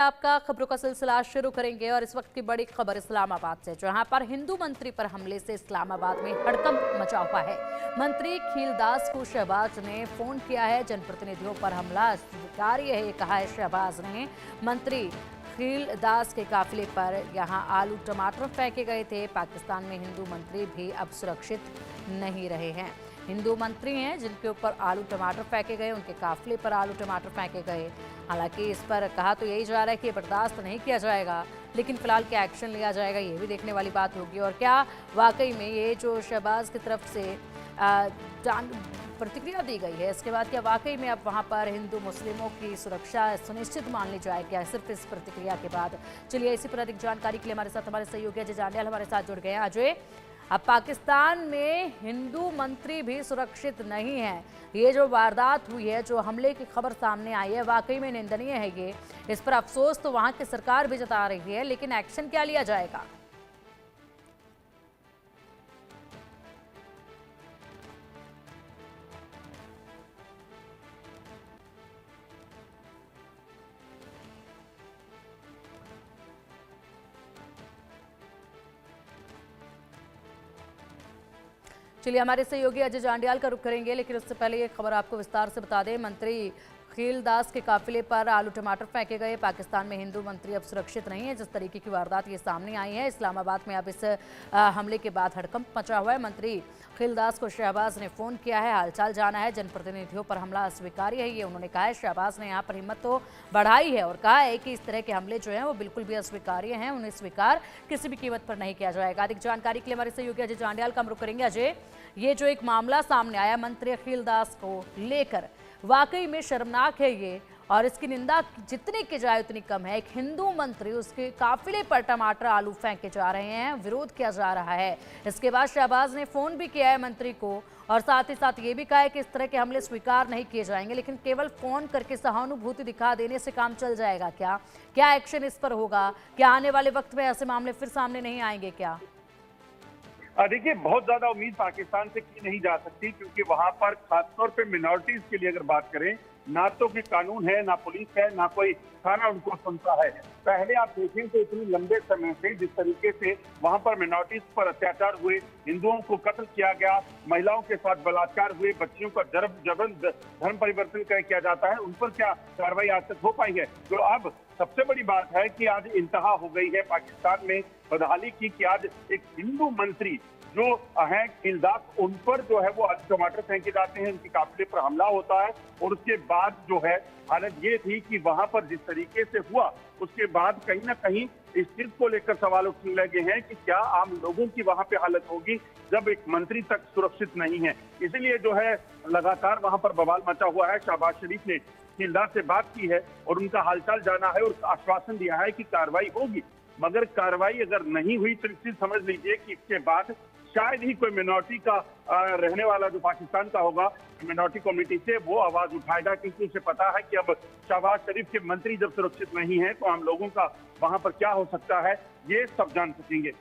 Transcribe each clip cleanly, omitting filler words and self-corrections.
आपका खबरों का सिलसिला शुरू करेंगे और इस वक्त की बड़ी खबर इस्लामाबाद से, जहां पर हिंदू मंत्री पर हमले से इस्लामाबाद में हड़कंप मचा हुआ है। मंत्री खीलदास को शहबाज ने फोन किया है। जनप्रतिनिधियों पर हमला स्वीकार्य है, कहा है शहबाज ने। मंत्री खीलदास के काफिले पर यहां आलू टमाटर फेंके गए थे। पाकिस्तान में हिंदू मंत्री भी अब सुरक्षित नहीं रहे हैं। हिंदू मंत्री हैं जिनके ऊपर आलू टमाटर फेंके गए, उनके काफिले पर आलू टमाटर फेंके गए। हालांकि इस पर कहा तो यही जा रहा है कि बर्दाश्त नहीं किया जाएगा, लेकिन फिलहाल क्या एक्शन लिया जाएगा ये भी देखने वाली बात होगी। और क्या वाकई में ये जो शहबाज की तरफ से प्रतिक्रिया दी गई है, इसके बाद क्या वाकई में अब वहां पर हिंदू मुस्लिमों की सुरक्षा सुनिश्चित मान ली जाए क्या सिर्फ इस प्रतिक्रिया के बाद? चलिए इसी पर अधिक जानकारी के लिए हमारे साथ हमारे सहयोगी अजय जांडियाल हमारे साथ जुड़ गए हैं। अजय, अब पाकिस्तान में हिंदू मंत्री भी सुरक्षित नहीं है। ये जो वारदात हुई है, जो हमले की खबर सामने आई है, वाकई में निंदनीय है। ये इस पर अफसोस तो वहां की सरकार भी जता रही है, लेकिन एक्शन क्या लिया जाएगा? चलिए हमारे सहयोगी अजय जांडियाल का रुख करेंगे, लेकिन उससे पहले ये खबर आपको विस्तार से बता दें। मंत्री खीलदास के काफिले पर आलू टमाटर फेंके गए। पाकिस्तान में हिंदू मंत्री अब सुरक्षित नहीं है। जिस तरीके की वारदात ये सामने आई है, इस्लामाबाद में अब इस हमले के बाद हड़कंप मचा हुआ है। मंत्री खीलदास को शहबाज ने फोन किया है, हालचाल जाना है। जनप्रतिनिधियों पर हमला अस्वीकार्य है, ये उन्होंने कहा है। शहबाज ने यहाँ पर हिम्मत तो बढ़ाई है और कहा है कि इस तरह के हमले जो हैं वो बिल्कुल भी अस्वीकार्य हैं, उन्हें स्वीकार किसी भी कीमत पर नहीं किया जाएगा। अधिक जानकारी के लिए हमारे सहयोगी अजय जांडियाल का हम रुख करेंगे। अजय, ये जो एक मामला सामने आया मंत्री खीलदास को लेकर, वाकई में शर्मनाक है ये, और इसकी निंदा जितनी की जाए उतनी कम है। एक हिंदू मंत्री, उसके काफिले पर टमाटर आलू फेंके जा रहे हैं, विरोध किया जा रहा है। इसके बाद शहबाज ने फोन भी किया है मंत्री को, और साथ ही साथ ये भी कहा है कि इस तरह के हमले स्वीकार नहीं किए जाएंगे। लेकिन केवल फोन करके सहानुभूति दिखा देने से काम चल जाएगा क्या? क्या एक्शन इस पर होगा? क्या आने वाले वक्त में ऐसे मामले फिर सामने नहीं आएंगे क्या? देखिए, बहुत ज्यादा उम्मीद पाकिस्तान से की नहीं जा सकती, क्योंकि वहां पर खासतौर पे मिनॉरिटीज के लिए अगर बात करें, ना तो कोई कानून है, ना पुलिस है, ना कोई थाना उनको सुनता है। पहले आप देखें तो इतनी लंबे समय से जिस तरीके से वहां पर मिनॉरिटीज पर अत्याचार हुए, हिंदुओं को कत्ल किया गया, महिलाओं के साथ बलात्कार हुए, बच्चियों का जबरन धर्म परिवर्तन किया जाता है, उन पर क्या कार्रवाई आज तक हो पाई है? तो अब सबसे बड़ी बात है कि आज इंतहा हो गई है पाकिस्तान में बदहाली की, कि आज एक हिंदू मंत्री जो है खीलदास, उन पर जो है वो आलू टमाटर फेंके जाते हैं, उनके काफिले पर हमला होता है। और उसके बाद जो है हालत ये थी कि वहां पर जिस तरीके से हुआ, उसके बाद कहीं ना कहीं इस चीज को लेकर सवाल उठने लगे हैं कि क्या आम लोगों की वहां पे हालत होगी जब एक मंत्री तक सुरक्षित नहीं है। इसीलिए जो है लगातार वहां पर बवाल मचा हुआ है। शहबाज शरीफ ने खीलदास से बात की है और उनका हालचाल जाना है और आश्वासन दिया है कि कार्रवाई होगी। मगर कार्रवाई अगर नहीं हुई तो इस समझ लीजिए कि इसके बाद शायद ही कोई मिनॉरिटी का रहने वाला जो पाकिस्तान का होगा, मिनॉरिटी कम्युनिटी से, वो आवाज उठाएगा, क्योंकि उसे पता है कि अब शहबाज शरीफ के मंत्री जब सुरक्षित नहीं है तो आम लोगों का वहां पर क्या हो सकता है, ये सब जान सकेंगे।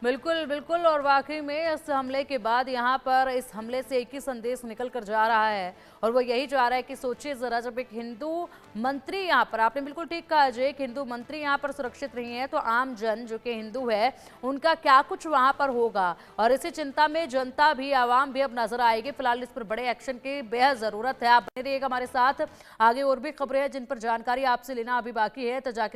बिल्कुल बिल्कुल, और वाकई में इस हमले के बाद यहाँ पर इस हमले से एक ही संदेश निकल कर जा रहा है, और वो यही जा रहा है कि सोचिए जरा, जब एक हिंदू मंत्री यहाँ पर, आपने बिल्कुल ठीक कहा अजय, एक हिंदू मंत्री यहाँ पर सुरक्षित नहीं है, तो आम जन जो कि हिंदू है उनका क्या कुछ वहाँ पर होगा। और इसी चिंता में जनता भी, आवाम भी अब नजर आएगी। फिलहाल इस पर बड़े एक्शन की बेहद जरूरत है। आप बने रहिएगा हमारे साथ, आगे और भी खबरें हैं जिन पर जानकारी आपसे लेना अभी बाकी है, तो जाके